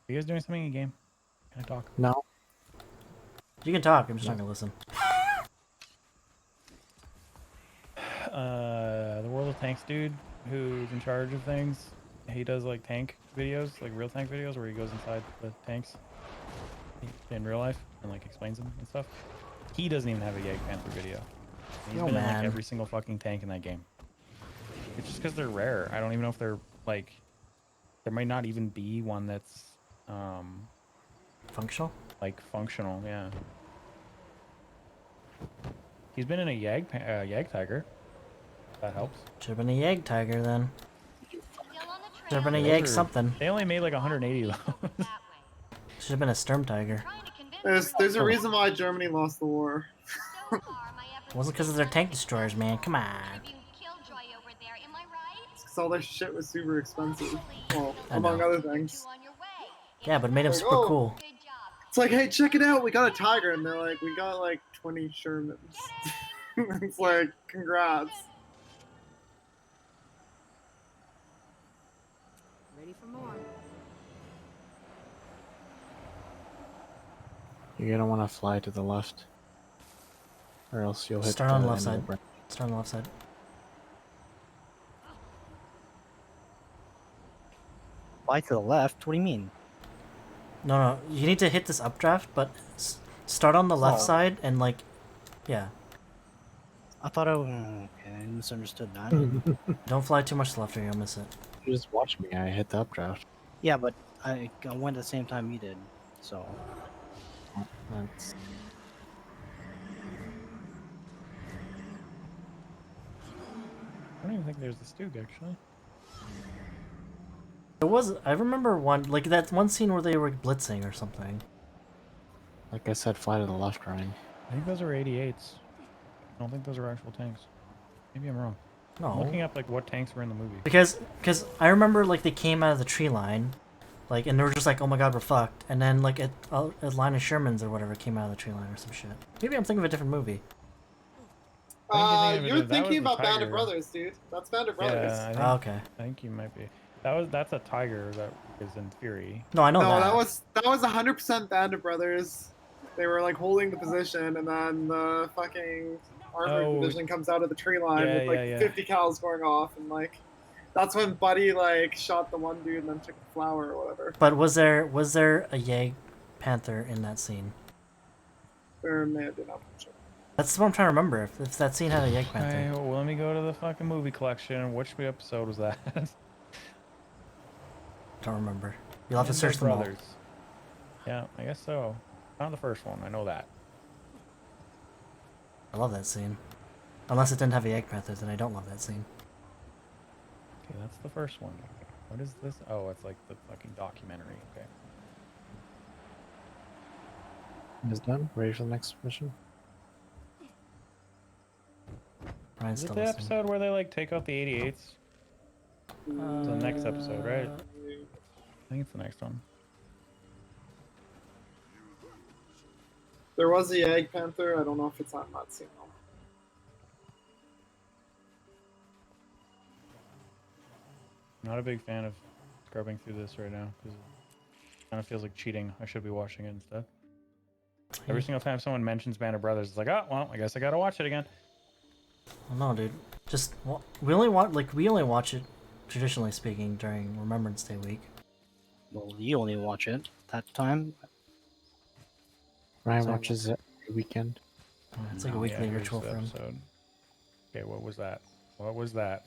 you guys doing something in game? Can I talk? No. You can talk. I'm just not gonna listen. The World of Tanks dude who's in charge of things. He does like tank videos, like real tank videos, where he goes inside the tanks in real life and like explains them and stuff. He doesn't even have a Yag Panther video. And he's been in like every single fucking tank in that game. It's just because they're rare. I don't even know if they're like. There might not even be one that's functional. Like functional, yeah. He's been in a Yag Tiger. That helps. Should have been a Yag Tiger then. Should have been a Yag something. They only made like 180 though. Should have been a Sturm Tiger. There's a reason why Germany lost the war. It wasn't because of their tank destroyers, man. Come on. It's because all their shit was super expensive. Well, among other things. Yeah, but it made them like, super cool. It's like, hey, check it out, we got a Tiger, and they're like, we got like 20 Shermans. It's like, congrats. Ready for more. You're gonna want to fly to the left, or else you'll hit. Start on the left side. Start on the left side. Fly to the left? What do you mean? No, you need to hit this updraft, but start on the left side and like, yeah. I thought okay, I misunderstood that. Don't fly too much to the left or you'll miss it. You just watch me. I hit the updraft. Yeah, but I went at the same time you did, so. That's... I don't even think there's the Stug actually. There was, I remember one, like that one scene where they were blitzing or something. Like I said, fly to the left, Ryan. I think those are 88s. I don't think those are actual tanks. Maybe I'm wrong. No. I'm looking up like what tanks were in the movie. Because I remember like they came out of the tree line, like, and they were just like, oh my god, we're fucked. And then like a line of Shermans or whatever came out of the tree line or some shit. Maybe I'm thinking of a different movie. You're thinking about Band of Brothers, dude. That's Band of Brothers. Yeah, I think, okay. I think you might be. That's a Tiger that is in Fury. No, I know that. No, that was 100% Band of Brothers. They were like holding the position, and then the fucking armored division comes out of the tree line with like 50 cals going off, and like that's when Buddy like shot the one dude and then took the flower or whatever. But was there a Yag Panther in that scene? There may have been. Sure. That's what I'm trying to remember. If that scene had a Yag Panther. Alright, well, let me go to the fucking movie collection. Which episode was that? Don't remember. You'll have to search them all. Yeah, I guess so. Not the first one. I know that. I love that scene. Unless it didn't have a Yag Panther, then I don't love that scene. Okay, that's the first one. What is this? Oh, it's like the fucking documentary. Okay. Is done. Ready for the next mission? Is it the episode where they like take out the 88s? It's the next episode, right? I think it's the next one. There was a Yag Panther. I don't know if it's on that scene though. Not a big fan of scrubbing through this right now because it kind of feels like cheating. I should be watching it instead. Every single time someone mentions Band of Brothers, it's like, oh well, I guess I gotta watch it again. Oh, no, dude. Just we only watch it, traditionally speaking, during Remembrance Day week. Well, you only watch it that time. Ryan watches it every weekend. It's like a weekly ritual for him. Okay, what was that? What was that?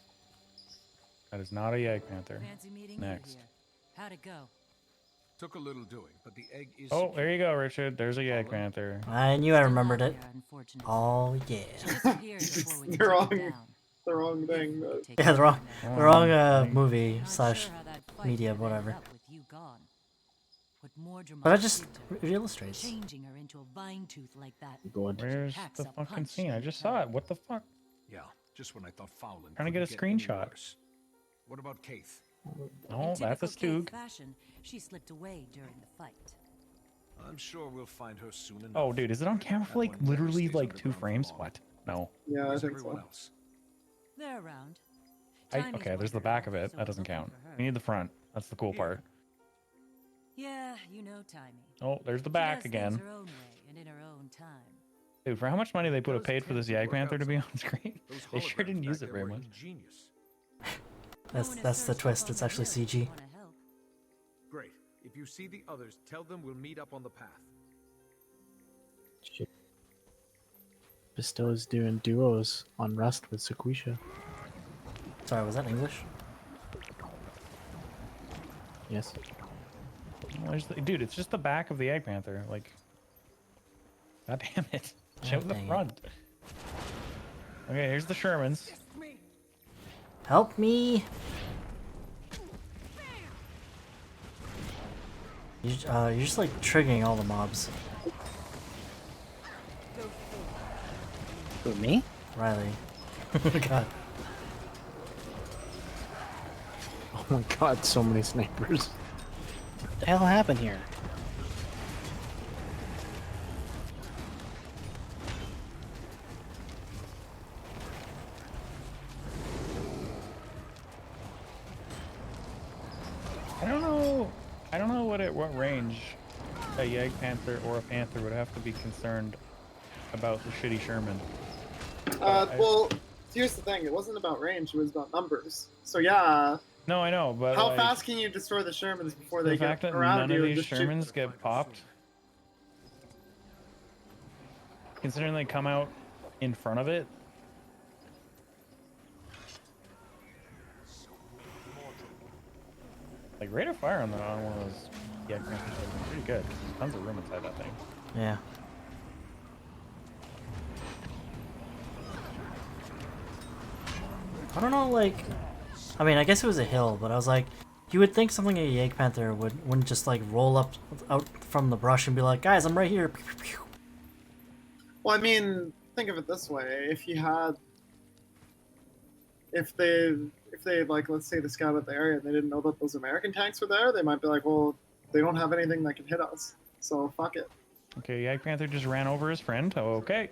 That is not a Yag Panther. Next. How'd it go? Took a little doing, but the egg is. Oh, there you go, Richard. There's a Yag Panther. I knew I remembered it. Oh yeah. the wrong thing. But... Yeah, the wrong movie / media, whatever. But that just illustrates. Changing her into a vine tooth like that. Where's the fucking scene? I just saw it. What the fuck? Yeah, just when I thought Fowlin. Trying to get a screenshot. What about Keith? No, that's a Stug. She slipped away during the fight. I'm sure we'll find her soon enough. Oh, dude, is it on camera for like literally like 2 frames? What? No. Yeah, I think so. They're around. Okay, there's the back of it. That doesn't count. We need the front. That's the cool part. Yeah, you know timing. Oh, there's the She back does things again. her own way and in her own time. Dude, for how much money they Does paid for tend this to Yag work Panther out to be on sometimes. screen, Those they sure holograms didn't back use it there very were much. ingenious. That's the twist. It's actually CG. Great. If you see the others, tell them we'll meet up on the path. Shit. Bestow is doing duos on Rust with Sequisha. Sorry, was that English? Yes. Well, dude, it's just the back of the Egg Panther. Like, god damn it. Show God the dang it. front. Okay, here's the Shermans. Help me! You're just like triggering all the mobs. Who, me? Riley. God. Oh my god, so many snipers. What the hell happened here? I don't know what range a Yag Panther or a Panther would have to be concerned about the shitty Sherman. Well, here's the thing. It wasn't about range. It was about numbers. So yeah, No, I know, but how like, fast can you destroy the Shermans before the they fact get that around none you of and these just shoot? Shermans get popped, considering they come out in front of it. Like, rate of fire on one of those Yag Panthers would have been pretty good. There's tons of room inside that thing. Yeah. I don't know, like... I mean, I guess it was a hill, but I was like... You would think something a Yag Panther wouldn't just, like, roll up out from the brush and be like, guys, I'm right here. Well, I mean, think of it this way: if you had, if they like, let's say, the scout at the area, and they didn't know that those American tanks were there, they might be like, well, they don't have anything that can hit us, so fuck it. Okay, Yag Panther just ran over his friend. Okay.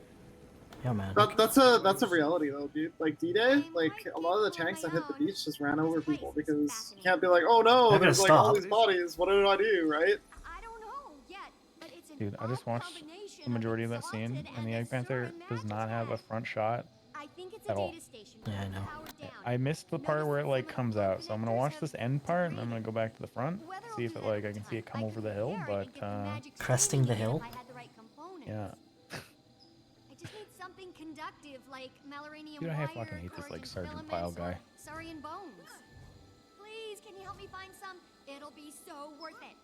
Yeah, man. That's a reality though, dude. Like D-Day, like a lot of the tanks that hit the beach just ran over people because you can't be like, oh no, They're gonna there's like all stop. these bodies. What did I do, right? I don't know yet, but it's an Dude, I just odd watched combination the majority of that exalted scene, and the Egg Panther Azure does not have a magic. front shot I think it's at a all. data station. Yeah, I know. Powered down. I missed the part Notice where it that like some of the comes load out, so I'm gonna reactors watch have this end part, and I'm gonna degraded. go back to the front, The weather see will if do it that like I every can see it time. come I over could the hill, repair it but and get the magic Cresting the spinning hill? if I had the right components. yeah. I just need something conductive like Melaranium Dude, I wire, fucking hate this like corrugate Sergeant Pile filaments, guy. or Saurian bones. Please, can you help me find some? It'll be so worth it.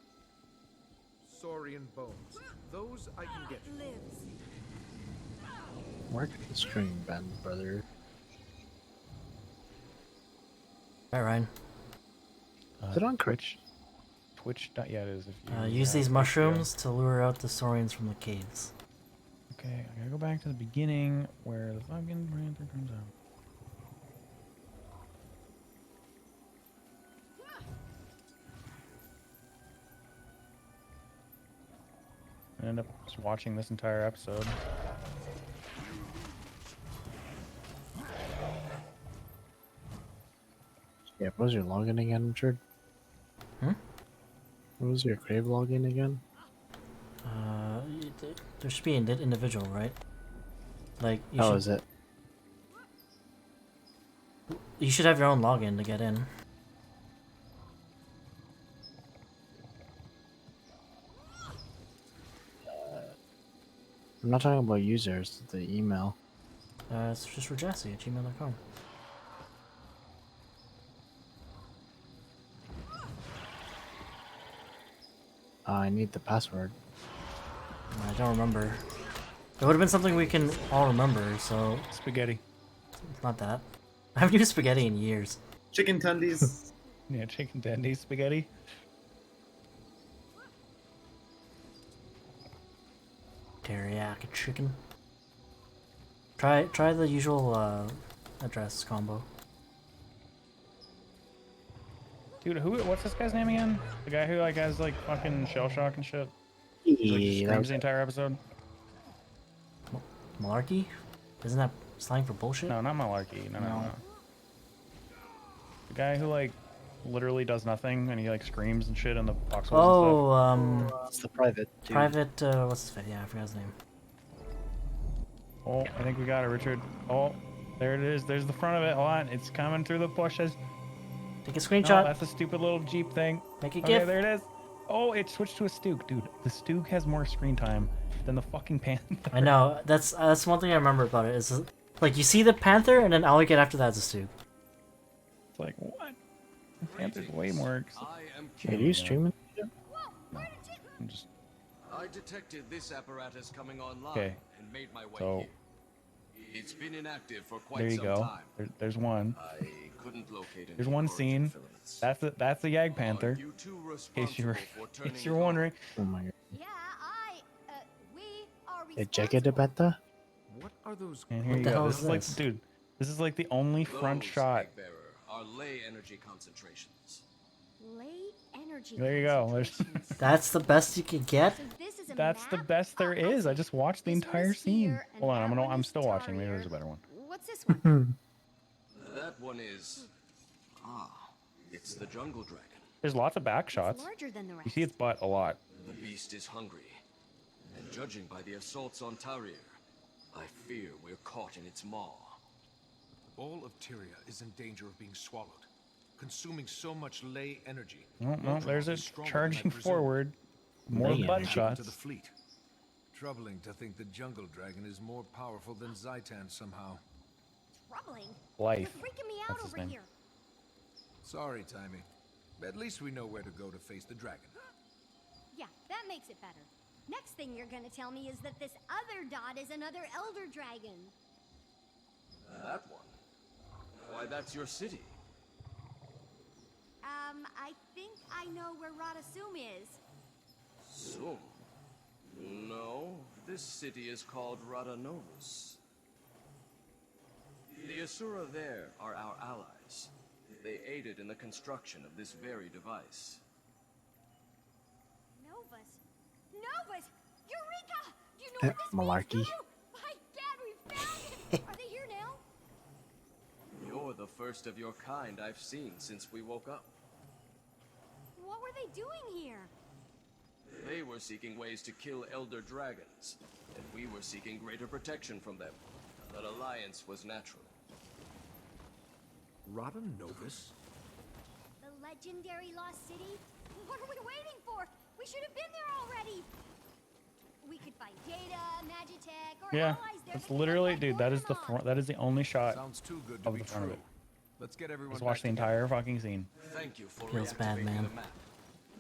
Saurian bones. Those I can get you. Lives. Where can the string bend, brother? Alright, Ryan. Is it on Twitch? Twitch. Yeah, it is. If you Use have these HBO. mushrooms to lure out the saurians from the caves. Okay, I gotta go back to the beginning where the fucking Panther comes out. I end up just watching this entire episode. Yeah, what was your login again, Richard? Hmm? What was your crave login again? There should be an individual, right? Like, you How should, is it? you should have your own login to get in. I'm not talking about users, the email. It's just for Jesse at gmail.com. I need the password. I don't remember. It would have been something we can all remember, so Spaghetti. it's not that. I haven't used spaghetti in years. Chicken tendies. Yeah, chicken tendy spaghetti. Teriyaki chicken. Try the usual address combo. Dude, what's this guy's name again? The guy who like has like fucking shell shock and shit? He, like, just Yeah, that screams was the entire episode. Malarkey? Isn't that slang for bullshit? No, not malarkey. No. The guy who like literally does nothing, and he like screams and shit in the foxholes and stuff. Oh, It's the private. Dude. private. What's his face? Yeah, I forgot his name. Oh, I think we got it, Richard. Oh, there it is. There's the front of it. Hold on, it's coming through the bushes. Take a No, screenshot. that's a stupid little Jeep thing. Make a Okay, gif. there it is. Oh, it switched to a Stook, dude. The Stook has more screen time than the fucking Panther. I know. That's one thing I remember about it. Is like you see the panther, and then all you get after that is a stew. It's like what? The Panther's way more. Are you streaming? I'm just I detected this apparatus coming online okay. and made my way So here. It's been inactive for quite there you some go. time. There's one. I couldn't locate any There's one origin scene. filaments. That's the Yag Are Panther. you two In case you were, responsible for in case turning you're it on? wondering. Oh my god. Yeah, we are The jacket de responsible. beta? What are those? And here What you the go. hell This is is like, this? dude. This is like the only front Those, shot. Egg Bearer, are lay energy concentrations. Lay energy. There you go. There's, concentrations. That's the best you could get. So this is a that's the map? best there Oh, I is. I see. just watched the This one entire is scene. here, and Hold on, that one I'm is still watching. Maybe there's a Tarrier. better one. What's this one? That one is... it's the jungle dragon. There's lots of back It's shots. larger than the rest. You see its butt a lot. The beast is hungry. And judging by the assaults on Tarrier, I fear we're caught in its maw. All of Tyria is in danger of being swallowed, consuming so much ley energy. No, no, there's it Is stronger than I charging presumed. forward. More Lay butt energy. shots. To the fleet. Troubling to think the jungle dragon is more powerful than Zaitan somehow. Troubling. Life. You're freaking me out That's his over name. here. Sorry, Timmy. At least we know where to go to face the dragon. Yeah, that makes it better. Next thing you're gonna tell me is that this other dot is another elder dragon. That one? Why, that's your city. I think I know where Radasum is. Sum? No, this city is called Radanovus. The Asura there are our allies. They aided in the construction of this very device. Novus. Novus! Eureka! You know what this Malarkey. means, too? My dad, we found it! Are they here now? You're the first of your kind I've seen since we woke up. What were they doing here? They were seeking ways to kill elder dragons, and we were seeking greater protection from them. An alliance was natural. Radanovus? The legendary lost city? What are we waiting for? We should have been there already. We could find Data, Magitech, or Yeah, allies there. that's that could literally, unlock dude. That is the Organon. front. That is the only shot. Sounds too good to Of be the front of true. it. Let's get everyone Just watch the back together. entire fucking scene. Thank you for Feels bad, reactivating man. the map.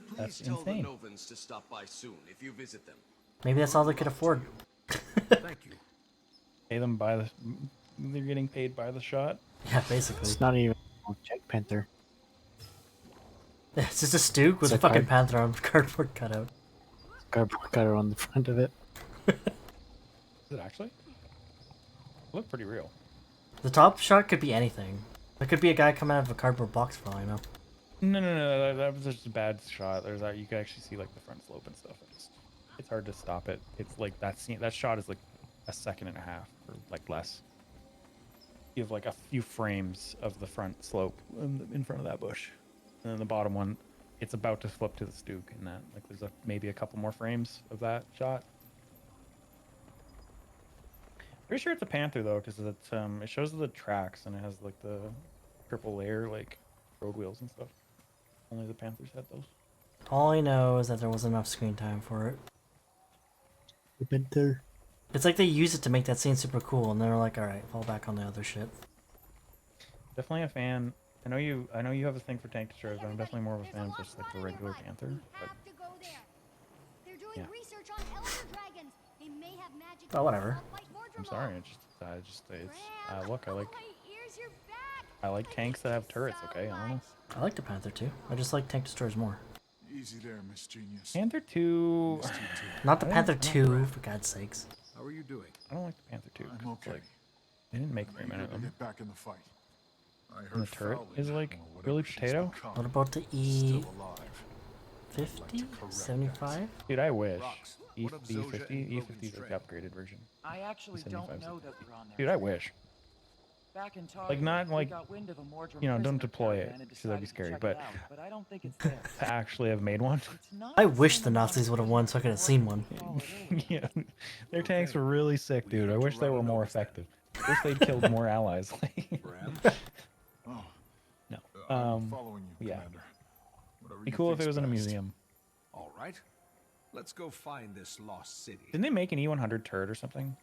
Please That's tell insane. the Novans to stop by soon if you visit them. Maybe that's all they could afford. Thank you. Pay them by the. They're getting paid by the shot. Yeah, basically. It's not even a Jack Panther. It's just a Stook with It's a a fucking card- panther on cardboard cutout. Cardboard cutter on the front of it. Is it actually? Look pretty real. The top shot could be anything. It could be a guy coming out of a cardboard box for all I know. No. That was just a bad shot. There's that. You can actually see like the front slope and stuff. It's hard to stop it. It's like that scene. That shot is like a second and a half or like less. You have like a few frames of the front slope in front of that bush, and then the bottom one, it's about to flip to the Stook, and that like there's maybe a couple more frames of that shot. Pretty sure it's a Panther though, because it shows the tracks and it has like the triple layer like road wheels and stuff. Only the Panthers had those. All I know is that there wasn't enough screen time for it. The Panther. It's like they used it to make that scene super cool, and they're like, "All right, fall back on the other shit." Definitely a fan. I know you have a thing for tank destroyers, but I'm definitely more of a There's fan of lost just like the rod in regular nearby. Panther. We But have to go there. They're doing Yeah. research on elder dragons. They may have magic. Oh, whatever. I'm sorry. Look, I like tanks that have turrets. Okay, I don't know. I like the Panther too. I just like tank destroyers more. Easy there, Miss Genius. Panther 2. Not the I don't- Panther I don't- 2, for God's sakes. How are you doing? I don't like the Panther 2. 'Cause I'm it's okay. like, they didn't make very I'm many eager of to them. get back in the fight. I And heard the turret Fowley, is like or whatever really she's potato. become, What about the still alive. 50? 75? Dude, I wish. Rocks, E what of Zojja E50. and E50 is Logan's like the train? upgraded version. I actually don't 75 's know like- that we're on there. Dude, I wish. Back in Like, not we like, got wind of a Mordrum you know, don't prisoner deploy it caravan and because that'd be decided to scary, check but it out, but I don't think it's there. to actually have made one. It's not I the wish same the amount Nazis of would have won so I could have seen one. Yeah, their tanks were really sick, dude. I wish they were more effective. I wish they'd killed more allies. Oh, No. I'm following you, Yeah. Commander. Whatever Be you cool if it think's was in a best. museum. All right. Let's go find this lost city. Didn't they make an E100 turret or something?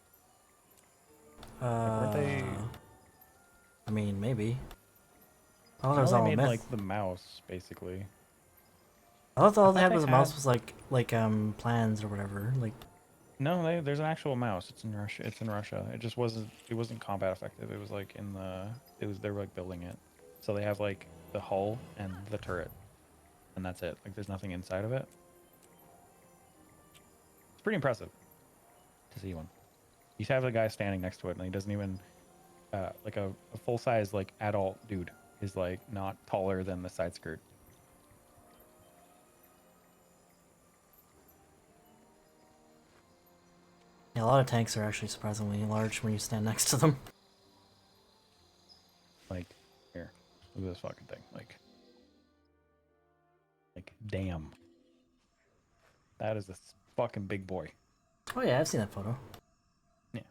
Weren't they? I mean, maybe. I I thought it was know all they a made myth. like the mouse, basically. I thought all they had they was a mouse was like plans or whatever. Like No, there's an actual mouse. It's in Russia. It's in Russia. It just wasn't. It wasn't combat effective. It was like in the. It was they were like building it, so they have like the hull and the turret, and that's it. Like there's nothing inside of it. It's pretty impressive to see one. You have a guy standing next to it, and he doesn't even. Like a full size like adult dude is like not taller than the side skirt. yeah, a lot of tanks are actually surprisingly large when you stand next to them. Like, here, look at this fucking thing. Like, damn. That is a fucking big boy. Oh yeah, I've seen that photo. Yeah.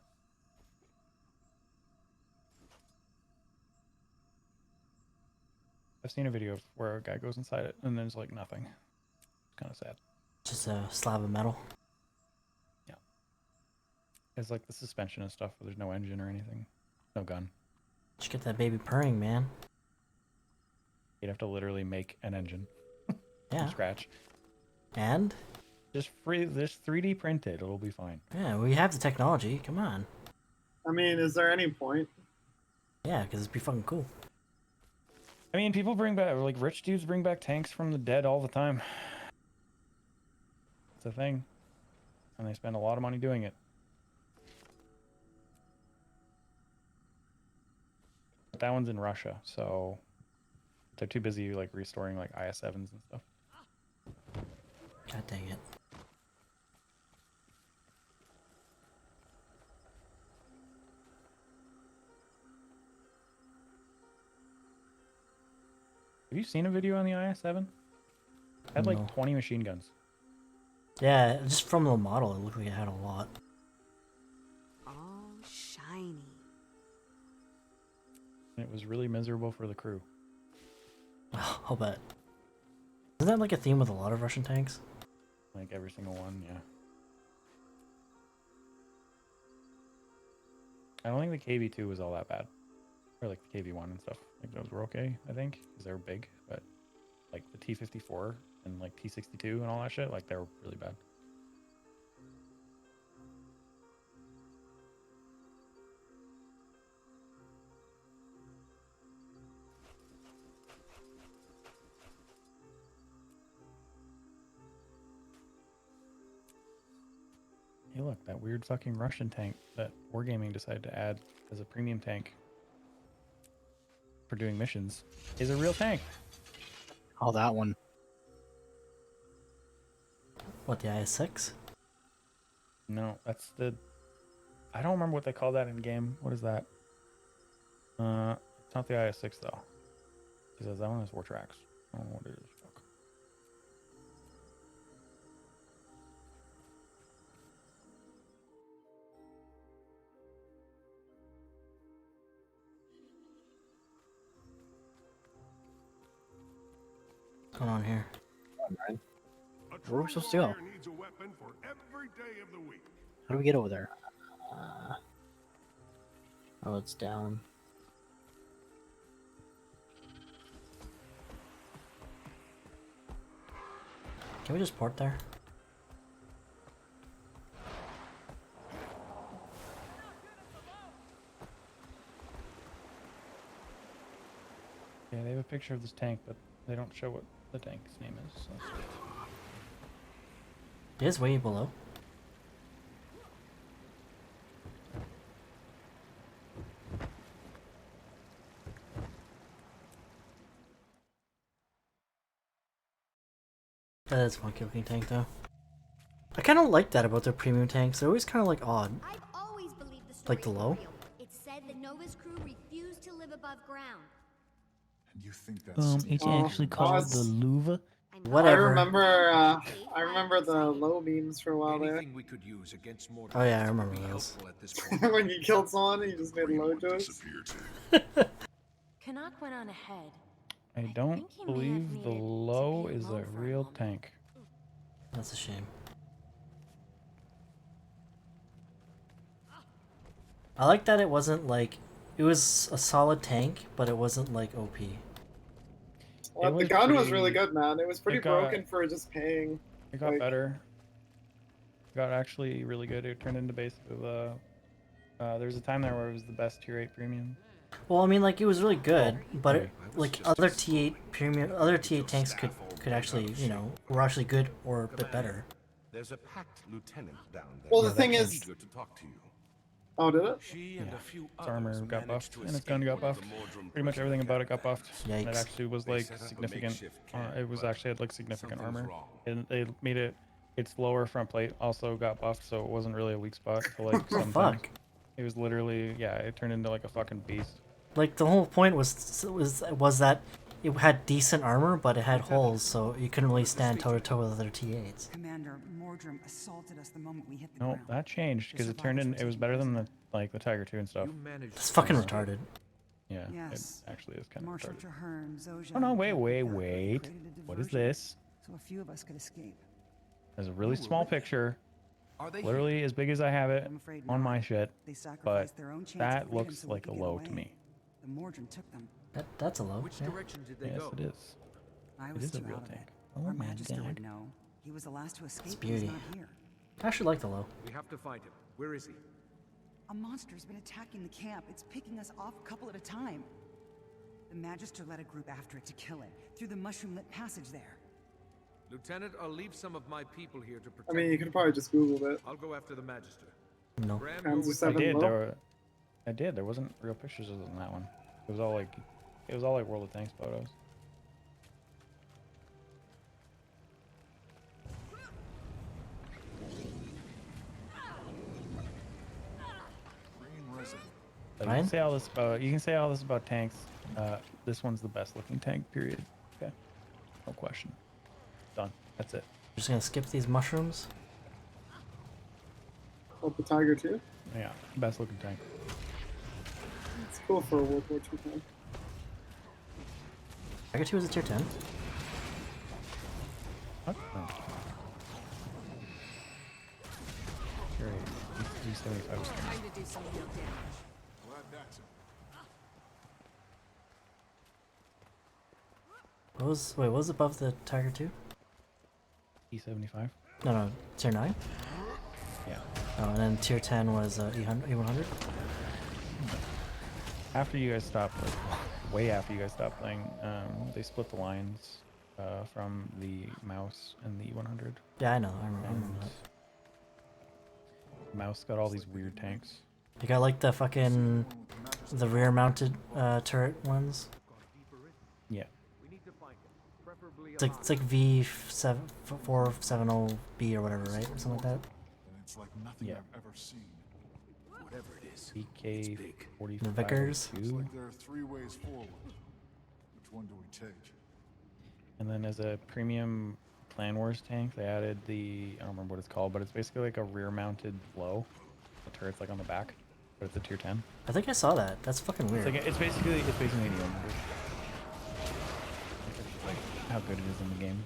I've seen a video of where a guy goes inside it and there's like nothing. It's kind of sad. Just a slab of metal. Yeah. It's like the suspension and stuff, but there's no engine or anything. No gun. Just get that baby purring, man. You'd have to literally make an engine. Yeah. From scratch. And? Just 3D printed. It'll be fine. Yeah, we have the technology. Come on. I mean, is there any point? Yeah, because it'd be fucking cool. I mean, people bring back, like, rich dudes bring back tanks from the dead all the time. It's a thing. And they spend a lot of money doing it. But that one's in Russia, so they're too busy, like, restoring, like, IS-7s and stuff. God dang it. Have you seen a video on the IS-7? It had, like, No. 20 machine guns. Yeah, just from the model, it looked like it had a lot. All shiny. And it was really miserable for the crew. I'll bet. Isn't that like a theme with a lot of Russian tanks? Like, every single one, yeah. I don't think the KV2 was all that bad. Or, like, the KV1 and stuff. Like, those were okay, I think, because they were big. But, like, the T-54 and, like, T-62 and all that shit, like, they were really bad. Hey, look, that weird fucking Russian tank that Wargaming decided to add as a premium tank for doing missions is a real tank. Oh, that one. What, the IS-6? No, that's the... I don't remember what they call that in game. What is that? It's not the IS-6, though. Because that one has 4 tracks. I don't know what it is. Fuck. What's going on here? Where are we supposed to go? How do we get over there? Oh, it's down. Can we just port there? Yeah, they have a picture of this tank, but they don't show what the tank's name is. So. It is way below. That is a funky looking tank though. I kind of like that about their premium tanks. They're always kind of like odd. I've always believed the story Like the low? was real. It said that Nova's crew refused live above ground. And you think that's It's Oh, actually called the us. Louvre. Whatever. I remember the low beams for a while there. Anything we could use against Mordor Oh yeah, I would remember be those. helpful at this point. When you killed someone, you just made low jokes. Canuck went on ahead. I think don't he may have believe the needed to low be is a alone for a real moment. tank. That's a shame. I like that it wasn't like it was a solid tank, but it wasn't like OP. Well, the was gun was pretty- really good, man. It was pretty it got- broken for just paying. It got Like- better. It got actually really good. It turned into basically the. There was a time there where it was the best tier 8 premium. Well, I mean, like it was really good, but it, Right. like other T8 premium, other T8 tanks could actually, you know, were actually good or a bit better. There's a packed lieutenant down there. Well, the Yeah, thing that is, eager to talk to you. oh, did it? She Yeah. and a few Its armor others got managed buffed, to and its escape gun got one of buffed. the Mordrum Pretty much pressure everything about it got caravans. buffed. And it Yikes. actually was They like set up a significant. makeshift camp, It was but actually had like significant something's armor, wrong. and they made it. Its lower front plate also got buffed, so it wasn't really a weak spot for like Oh, some fuck. things. It was literally, yeah, it turned into like a fucking beast. Like the whole point was that it had decent armor, but it had holes, so you couldn't really stand toe to toe with other T8s. Commander, Mordrum assaulted us the moment we hit the No, ground. that changed because it turned in. It was better than the like the Tiger 2 and stuff. You managed It's to fucking escape. retarded. Yeah, Yes. it actually is kind of Marshal retarded. Traherne, Zojak, Oh no, wait, and wait, Captain wait. created a What is diversion this? So a few of us could escape. There's a really small picture, Are they literally as big as I have it I'm afraid on not. my shit, They but sacrificed their own chance that of freedom looks so we like a could get low away. to me. The Mordrum took them. That's a low. Which Yeah. direction did they Yes, go? it is. I It was is a too real out of tank. it. Oh Our my Magister god. would know. He was the last to escape. He's beauty. not here. I actually like the low. We have to find him. Where is he? A monster's been attacking the camp. It's picking us off a couple at a time. The Magister led a group after it to kill it, through the mushroom-lit passage there. Lieutenant, I'll leave some of my people here to protect I mean, you could have probably just Googled it. I'll go after the Magister. No. Graham, Panzer go with I VII did. low? I did. There wasn't real pictures other than that one. It was all like, World of Tanks photos. green resident. You Ryan? can say all this about tanks. This one's the best looking tank. Period. Okay. No question. Done. That's it. Just gonna skip these mushrooms. Oh, the Tiger too. Yeah. Best looking tank. It's cool for a World War II tank. Tiger 2 is a tier 10. What? No. Great. 375 is great. Time to do some real damage. Glad that's it. What was above the Tiger 2? E75. No, tier 9? Yeah. Oh, and then tier 10 was E100? After you guys stopped, like, way after you guys stopped playing, they split the lines from the mouse and the E100. Yeah, I know, I remember And that. mouse got all these weird tanks. You got like the fucking, the rear mounted turret ones? Yeah. We need to find him, preferably It's like V470B or whatever, right? Or something like that? And it's like nothing Yeah. I've ever seen. Whatever it is. BK45. The Vickers? Looks like there are three ways forward. Which one do we take? And then as a premium Clan Wars tank, they added the, I don't remember what it's called, but it's basically like a rear-mounted blow. The turret's like on the back, but it's a tier 10. I think I saw that. That's fucking weird. It's basically the E100. Like how good it is in the game.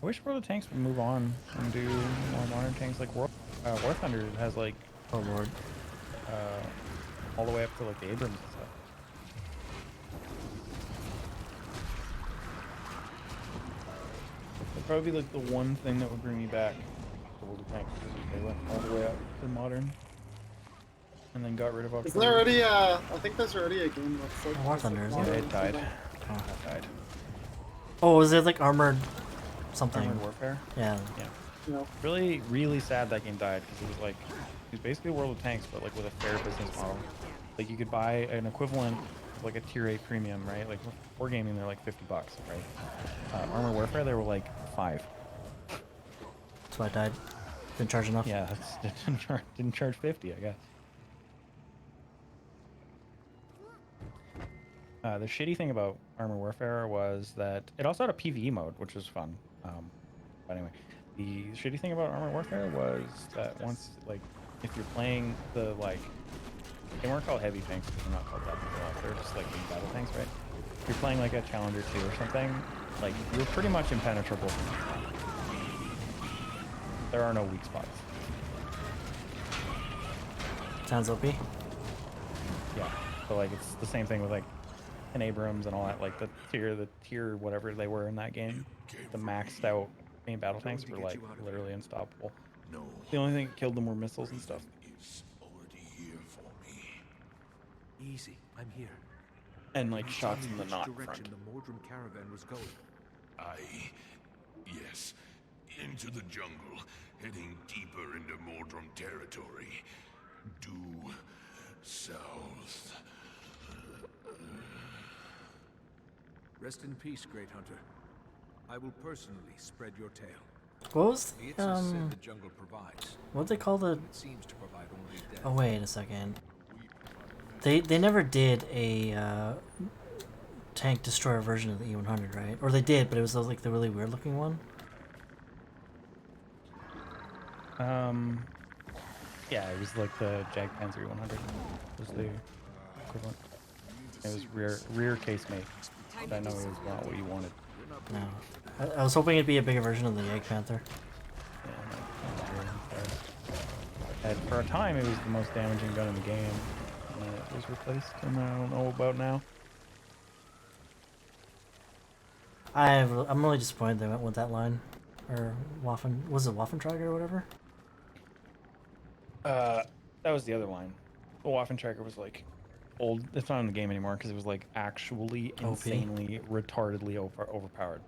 I wish World of Tanks would move on and do more modern tanks like War Thunder has like, oh lord, all the way up to like the Abrams and stuff. That'd probably be like the one thing that would bring me back to World of Tanks because they went all the way up to modern and then got rid of. Isn't there already I think there's already a game that's like. War Thunder, isn't Yeah, there? it died. Oh. It died. Oh, was it like armored something? Armored Warfare. Yeah. Yeah. No. Really sad that game died because it was basically World of Tanks, but like with a fair business model. Like you could buy an equivalent of like a tier 8 premium, right? Like for gaming, they're like $50, right? Armor Warfare, they were like 5. That's why I died. Didn't charge enough. Yeah, didn't charge 50, I guess. The shitty thing about Armor Warfare was that it also had a PvE mode, which was fun. But anyway, the shitty thing about Armor Warfare was that once, like, if you're playing the, like, they weren't called heavy tanks, because they're not called that before. They're just, like, big battle tanks, right? If you're playing, like, a Challenger 2 or something, like, you're pretty much impenetrable. There are no weak spots. Sounds OP. Yeah, so, like, it's the same thing with, like, an Abrams and all that, like, the tier whatever they were in that game. The maxed out main battle tanks were, like, literally unstoppable. No. The only thing that killed them were missiles and stuff. Is already here for me. Easy, I'm here. And, like, Can you shots tell in me the knot which front. direction the Mordrum caravan was going? Yes. Into the jungle, heading deeper into Mordrum territory. Due south. Rest in peace, Great Hunter. I will personally spread your tale. What was The the, Itzes said the jungle provides. what they call the? It seems to provide only death. Oh wait a second. They never did a tank destroyer version of the E100, right? Or they did, but it was like the really weird looking one. Yeah, it was like the Jag Panzer 100 was the equivalent. It was rear casemate. But I know it was not what you wanted. No, I was hoping it'd be a bigger version of the Egg Panther. And for a time, it was the most damaging gun in the game. And then it was replaced, and I don't know about now. I'm really disappointed they went with that line, or Waffen. Was it Waffentrager or whatever? That was the other line. The Waffentrager was like old. It's not in the game anymore because it was like actually insanely, retardedly overpowered.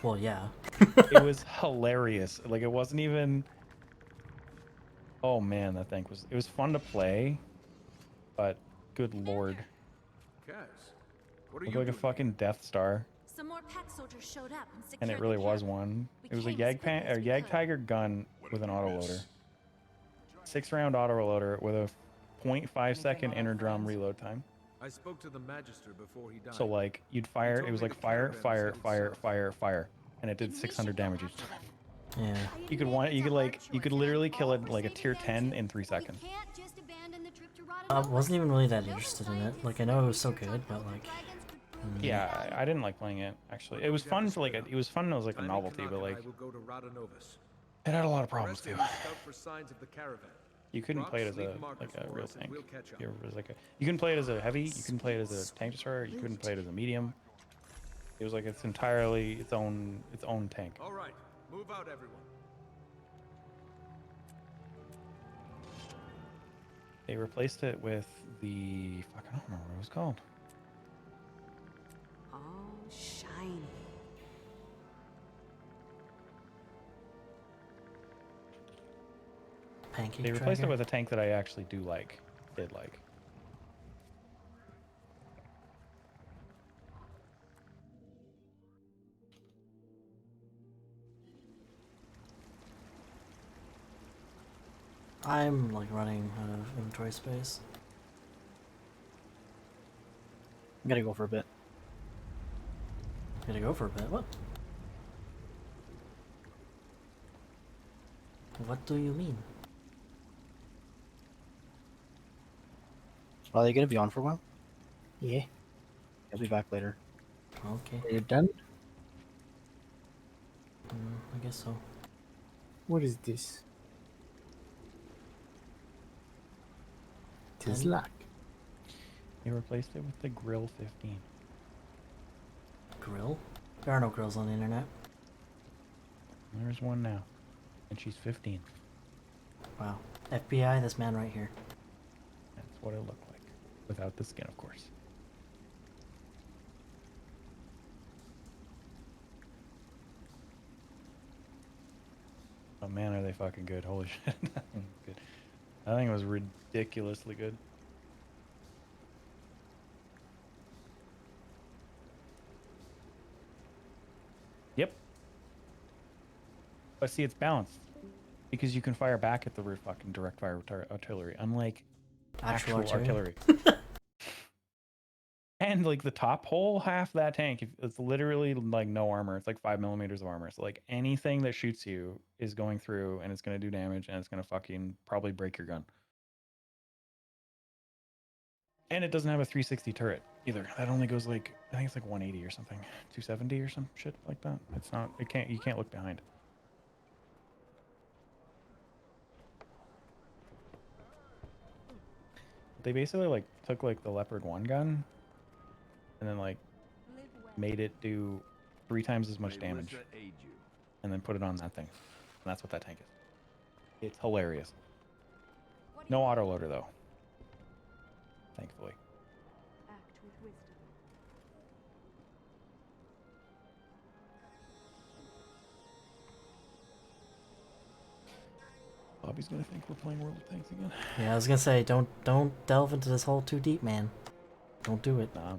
Well, yeah. It was hilarious. Like it wasn't even. Oh man, that thing was. It was fun to play, but good lord. Kaz, what are It you looked like a doing? fucking Death Star. Some more pack soldiers showed up and secured And it the really camp. was one. It was a Yag Tiger gun with an autoloader. 6-round autoloader with a 0.5 second inner drum reload time. I spoke to the Magister before he died. So like you'd fire, it was like fire, fire, fire, fire, fire, and it did 600 damage each time. Yeah. You could literally kill it like a tier 10 in 3 seconds. I wasn't even really that interested in it. Like I know it was so good, but like. Yeah, I didn't like playing it actually. It was fun for like it was fun as like a novelty, but like it had a lot of problems too. You couldn't play it as a real tank. You couldn't play it as a heavy. You couldn't play it as a tank destroyer. You couldn't play it as a medium. It was like it's entirely its own tank. All right, move out, everyone. They replaced it with the fuck. I don't remember what it was called. Oh, shiny. Pancake They replaced it Tracker? with a tank that I actually did like. I'm like running out of inventory space. I'm gonna go for a bit. Gonna go for a bit. What? What do you mean? Are they gonna be on for a while? Yeah. I'll be back later. Okay. Are you done? I guess so. What is this? Tis And- luck. They replaced it with the Grill 15. Grill? There are no grills on the internet. There's one now, and she's 15. Wow. FBI, this man right here. That's what it looked like, without the skin, of course. Oh man, are they fucking good? Holy shit, that thing was good. That thing was ridiculously good. Yep. But see, it's balanced because you can fire back at the fucking direct fire artillery, unlike actual artillery. And like the top whole half of that tank, it's literally like no armor. It's like 5 millimeters of armor. So like anything that shoots you is going through, and it's gonna do damage, and it's gonna fucking probably break your gun. And it doesn't have a 360 turret either. That only goes like, I think it's like 180 or something, 270 or some shit like that. It's not. It can't. You can't look behind. They basically like took like the Leopard 1 gun and then like made it do 3 times as much damage and then put it on that thing. And that's what that tank is. It's hilarious. No autoloader though. Thankfully. Act with wisdom. Bobby's gonna think we're playing World of Tanks again. Yeah, I was gonna say, don't delve into this hole too deep, man. Don't do it. Nah,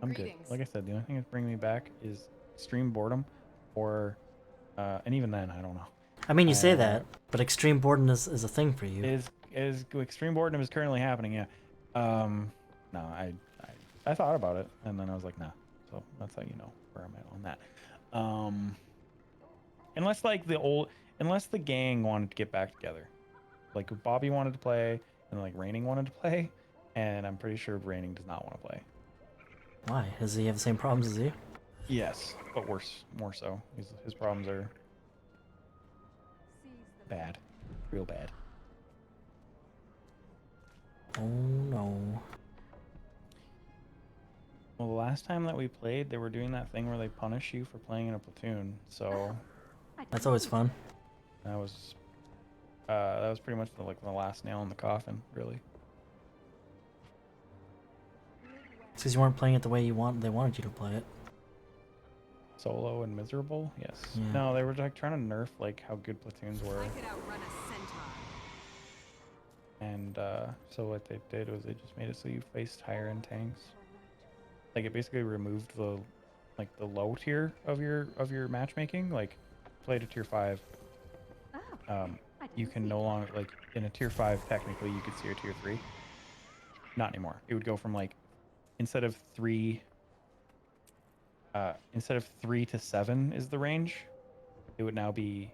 I'm good. Like I said, the only thing that's bringing me back is extreme boredom, or and even then, I don't know. I mean, you say that, but extreme boredom is a thing for you. Is extreme boredom is currently happening? Yeah. No, I thought about it, and then I was like, nah. So that's how you know where I'm at on that. Unless like unless the gang wanted to get back together, like if Bobby wanted to play, and like Raining wanted to play, and I'm pretty sure Raining does not want to play. Why? Does he have the same problems as you? Yes, but worse, more so. His problems are bad, real bad. Oh no. Well, the last time that we played, they were doing that thing where they punish you for playing in a platoon. So that's always fun. That was pretty much the last nail in the coffin, really. It's because you weren't playing it the way they wanted you to play it. Solo and miserable, yes. Yeah. No, they were like trying to nerf like how good platoons were. I could outrun a centaur. And so what they did was they just made it so you faced higher end tanks. Like it basically removed the low tier of your matchmaking. Like played a tier 5. You can no longer, like in a tier 5 technically you could see a tier 3. Not anymore. It would go from like instead of 3 to 7 is the range, it would now be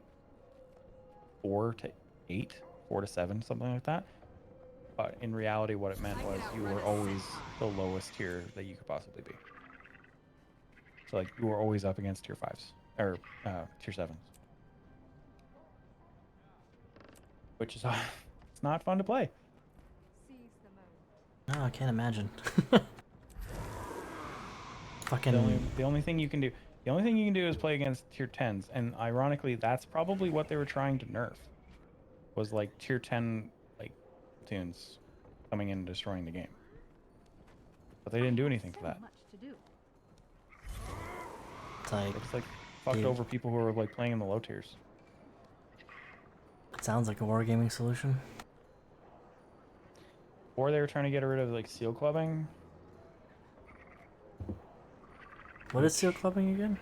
4 to 8, 4 to 7, something like that. But in reality, what it meant was you were always the lowest tier that you could possibly be. So like you were always up against tier 5s or tier 7s, which is it's not fun to play. No, I can't imagine. Fucking. The only thing you can do is play against tier 10s, and ironically, that's probably what they were trying to nerf. Was like tier 10 like platoons coming in and destroying the game. But they didn't do anything for that. It's like fucked over people who are like playing in the low tiers. It sounds like a wargaming solution. Or they were trying to get rid of like seal clubbing. What is seal clubbing again?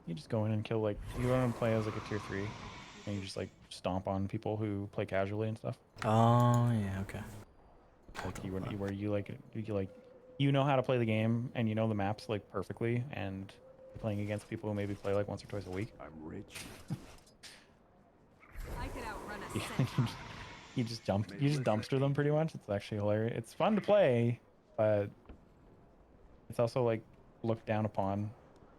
You just go in and kill like you want to play as like a tier 3, and you just like stomp on people who play casually and stuff. Oh yeah, okay. Like where you know how to play the game and you know the maps like perfectly, and playing against people who maybe play like once or twice a week. I'm rich. I could outrun a centaur. You just dumpster them pretty much. It's actually hilarious. It's fun to play, but it's also like looked down upon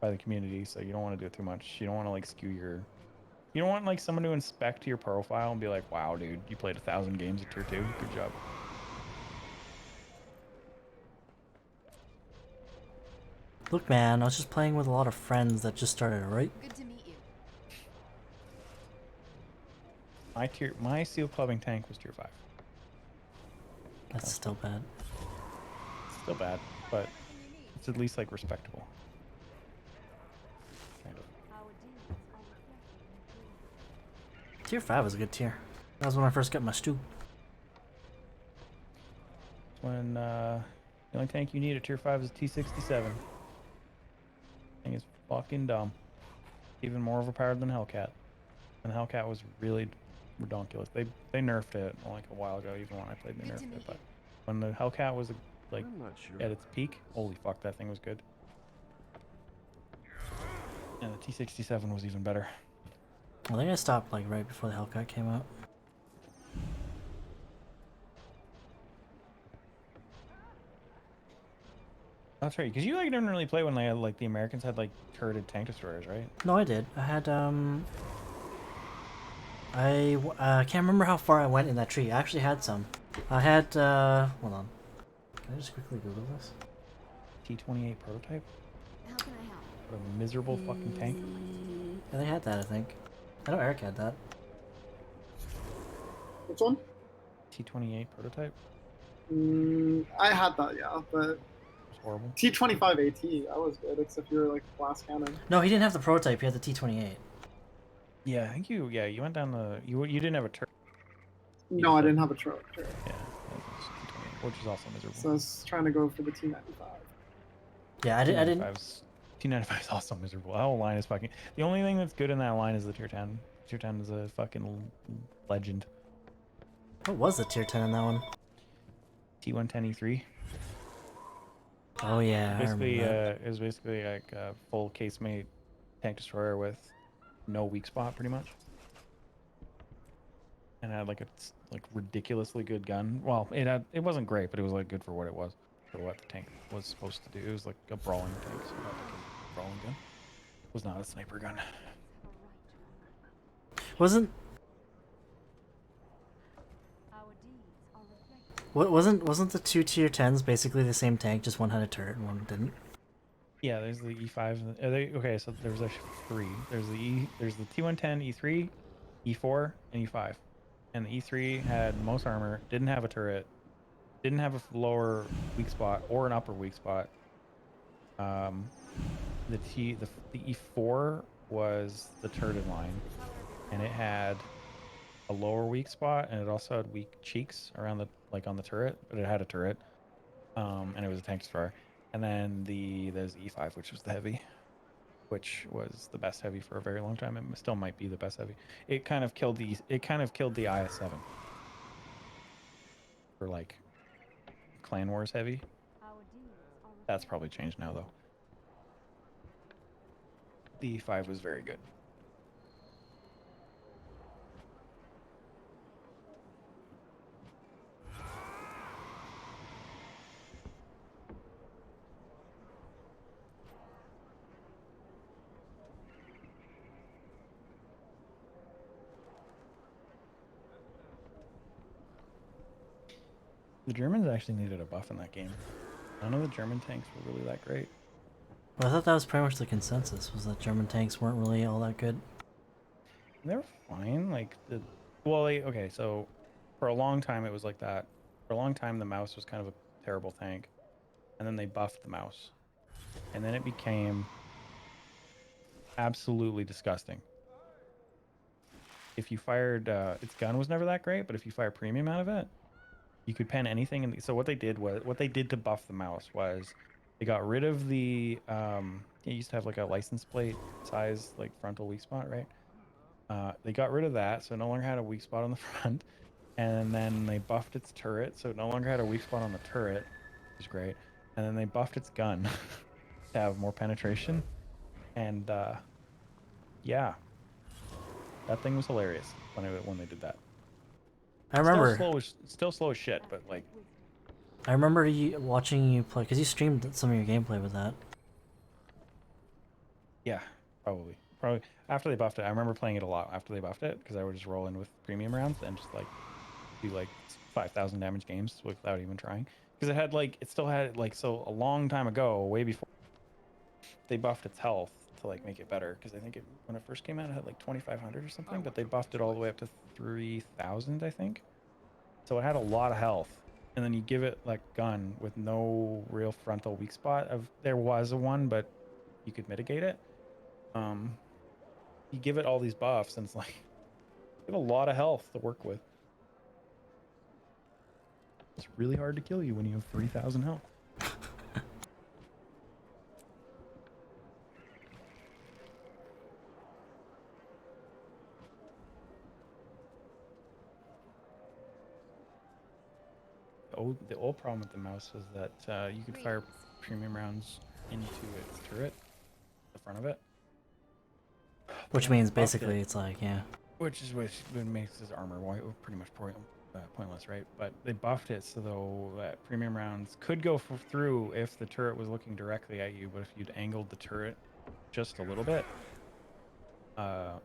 by the community, so you don't want to do it too much. You don't want to like skew your. You don't want like someone to inspect your profile and be like, "Wow, dude, you played 1,000 games at tier 2. Good job." Look, man, I was just playing with a lot of friends that just started, right? Good to meet you. My seal clubbing tank was tier 5. That's still bad. Still bad, but it's at least like respectable. Kind of. Tier 5 was a good tier. That was when I first got my stew. When the only tank you need at tier 5 is T67. Thing is fucking dumb. even more overpowered than Hellcat. And Hellcat was really redonkulous. They nerfed it like a while ago, even when I played, they nerfed it. But when the Hellcat was like at its peak, holy fuck, that thing was good. And the T-67 was even better. I think I stopped like right before the Hellcat came out. That's right, because you like didn't really play when they had like the Americans had like turreted tank destroyers, right? No, I did. I had I can't remember how far I went in that tree. I actually had some. I had hold on. Can I just quickly Google this? T-28 prototype? How can I help? What a miserable fucking tank. Yeah, they had that, I think. I know Eric had that. Which one? T-28 prototype? I had that, yeah, but It was horrible. T-25AT, that was good, except you were like blast cannon. No, he didn't have the prototype. He had the T-28. Yeah, I think you went down the you didn't have a turret. No, I didn't have a truck. Yeah, that was T-28, which is also miserable. So I was trying to go for the T-95. Yeah, I didn't. T-95 is also miserable. That whole line is fucking. The only thing that's good in that line is the tier 10. Tier 10 is a fucking legend. What was the tier 10 in that one? T110E3. Oh yeah, I remember that. It was basically like a full casemate tank destroyer with no weak spot, pretty much. And it had like a ridiculously good gun. Well, it wasn't great, but it was like good for what it was, for what the tank was supposed to do. It was like a brawling tank, so not like a brawling gun. It was not a sniper gun. Wasn't the two tier 10s basically the same tank, just one had a turret and one didn't? Yeah, there's the E5. Okay, so there's actually three. There's the T110, E3, E4, and E5. And the E3 had the most armor, didn't have a turret, didn't have a lower weak spot or an upper weak spot. The E4 was the turreted line, and it had a lower weak spot, and it also had weak cheeks around the on the turret, but it had a turret, and it was a tank destroyer. And then there's E5, which was the heavy, which was the best heavy for a very long time. It still might be the best heavy. It kind of killed the IS-7 for like Clan Wars heavy. That's probably changed now though. The E5 was very good. The Germans actually needed a buff in that game. None of the German tanks were really that great. Well, I thought that was pretty much the consensus, was that German tanks weren't really all that good. They were fine. Like okay, so for a long time it was like that. For a long time the mouse was kind of a terrible tank, and then they buffed the mouse, and then it became absolutely disgusting. If you fired, its gun was never that great, but if you fire premium out of it, you could pen anything. And so what they did to buff the mouse was they got rid of the it used to have like a license plate size like frontal weak spot, right? They got rid of that, so it no longer had a weak spot on the front, and then they buffed its turret, so it no longer had a weak spot on the turret, which is great. And then they buffed its gun to have more penetration, and yeah, that thing was hilarious when they did that. I remember. Still slow as shit, but like. I remember watching you play, because you streamed some of your gameplay with that. Yeah, probably after they buffed it. I remember playing it a lot after they buffed it, because I would just roll in with premium rounds and just like do like 5,000 damage games without even trying, because it still had so a long time ago, way before they buffed its health to like make it better, because I think when it first came out it had like 2,500 or something, but they buffed it all the way up to 3,000, I think. So it had a lot of health, and then you give it like gun with no real frontal weak spot. There was one, but you could mitigate it. You give it all these buffs, and it's like you have a lot of health to work with. It's really hard to kill you when you have 3,000 health. the old problem with the mouse was that you could fire premium rounds into its turret, the front of it. Which means basically it's like, yeah. Which makes his armor pretty much pointless, right? But they buffed it so though that premium rounds could go through if the turret was looking directly at you, but if you'd angled the turret just a little bit,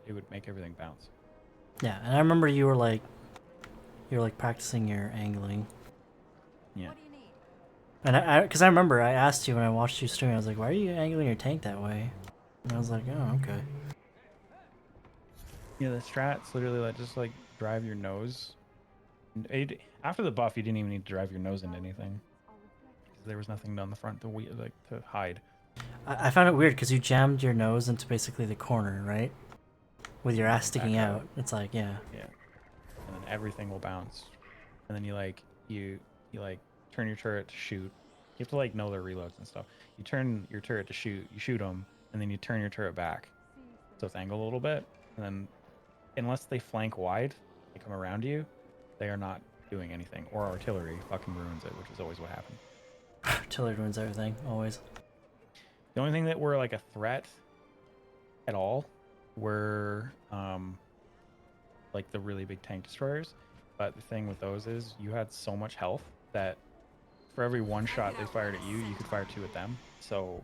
it would make everything bounce. Yeah, and I remember you were like practicing your angling. Yeah. And because I remember I asked you when I watched you stream, I was like, why are you angling your tank that way? And I was like, oh, okay. Yeah, the strats literally just like drive your nose. After the buff, you didn't even need to drive your nose into anything because there was nothing on the front to hide. I found it weird because you jammed your nose into basically the corner, right? With your ass sticking out. It's like, yeah. Yeah. And then everything will bounce. And then you turn your turret to shoot. You have to like know their reloads and stuff. You turn your turret to shoot, you shoot them, and then you turn your turret back. So it's angled a little bit. And then unless they flank wide, they come around you, they are not doing anything. Or artillery fucking ruins it, which is always what happened. Artillery ruins everything, always. The only thing that were like a threat at all were like the really big tank destroyers. But the thing with those is you had so much health that for every one shot they fired at you, you could fire 2 at them. So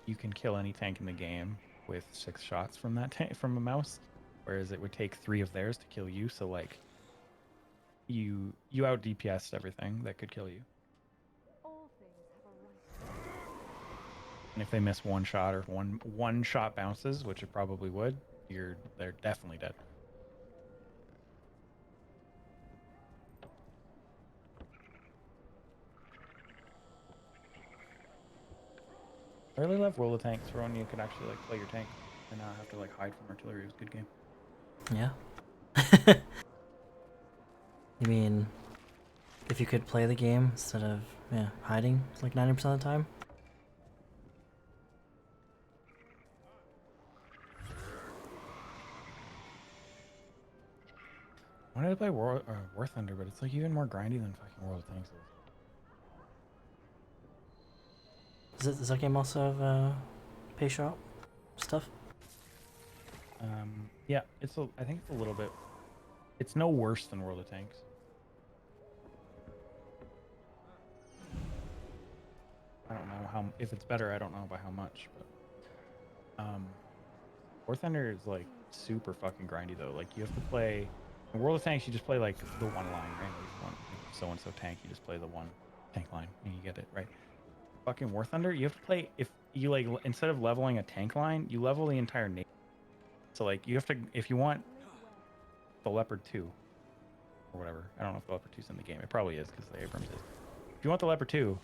you can kill any tank in the game with 6 shots from that tank from a mouse, whereas it would take 3 of theirs to kill you. So like you out DPS'd everything that could kill you. And if they miss one shot or one shot bounces, which it probably would, they're definitely dead. I really love World of Tanks for when you could actually like play your tank and not have to like hide from artillery. It was a good game. Yeah. You mean if you could play the game instead of hiding like 90% of the time? I wanted to play War Thunder, but it's like even more grindy than fucking World of Tanks is. Does that game also have pay shop stuff? Yeah, I think it's a little bit. It's no worse than World of Tanks. I don't know if it's better. I don't know by how much, but War Thunder is like super fucking grindy though. Like you have to play. In World of Tanks, you just play like the one line, right? Like so and so tank, you just play the one tank line and you get it right. Fucking War Thunder, you have to play if you like instead of leveling a tank line, you level the entire nation. So like you have to if you want the Leopard 2 or whatever. I don't know if the Leopard 2's in the game. It probably is because the Abrams is. If you want the Leopard 2, you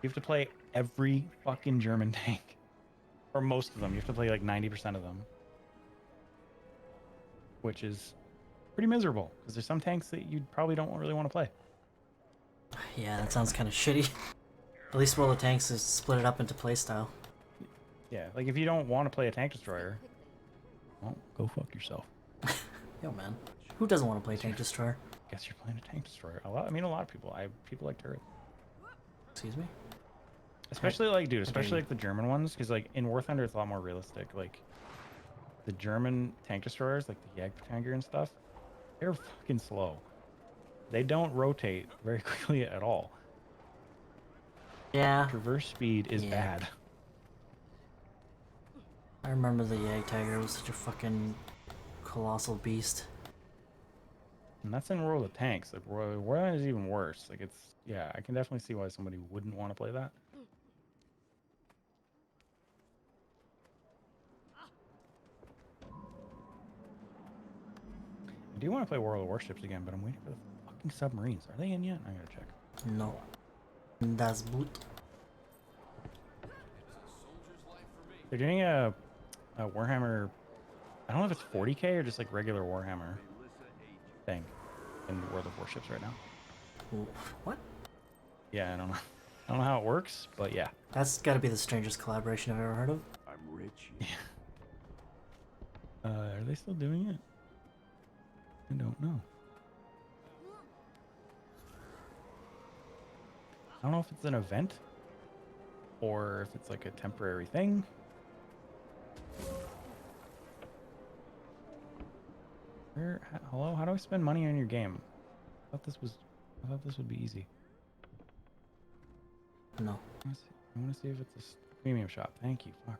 have to play every fucking German tank. Or most of them. You have to play like 90% of them. Which is pretty miserable because there's some tanks that you probably don't really want to play. Yeah, that sounds kind of shitty. At least World of Tanks is split it up into playstyle. Yeah, like if you don't want to play a tank destroyer, well, go fuck yourself. Yo, man, who doesn't want to play tank destroyer? Guess you're playing a tank destroyer. A lot of people. People like turrets. Excuse me. Especially like, dude, especially like the German ones, because like in War Thunder it's a lot more realistic. Like the German tank destroyers, like the Jagdpanther and stuff, they're fucking slow. They don't rotate very quickly at all. Yeah. Traverse speed is bad. I remember the Jagdtiger was such a fucking colossal beast. And that's in World of Tanks. Like World is even worse. Like it's I can definitely see why somebody wouldn't want to play that. I do want to play World of Warships again, but I'm waiting for the fucking submarines. Are they in yet? I gotta check. No. Das Boot. They're doing a Warhammer. I don't know if it's 40k or just like regular Warhammer thing in World of Warships right now. What? Yeah, I don't know. I don't know how it works, but yeah. That's got to be the strangest collaboration I've ever heard of. I'm rich. Yeah. Are they still doing it? I don't know. I don't know if it's an event or if it's like a temporary thing. Hello? How do I spend money on your game? I thought this would be easy. No. I want to see if it's a premium shop. Thank you. Fuck.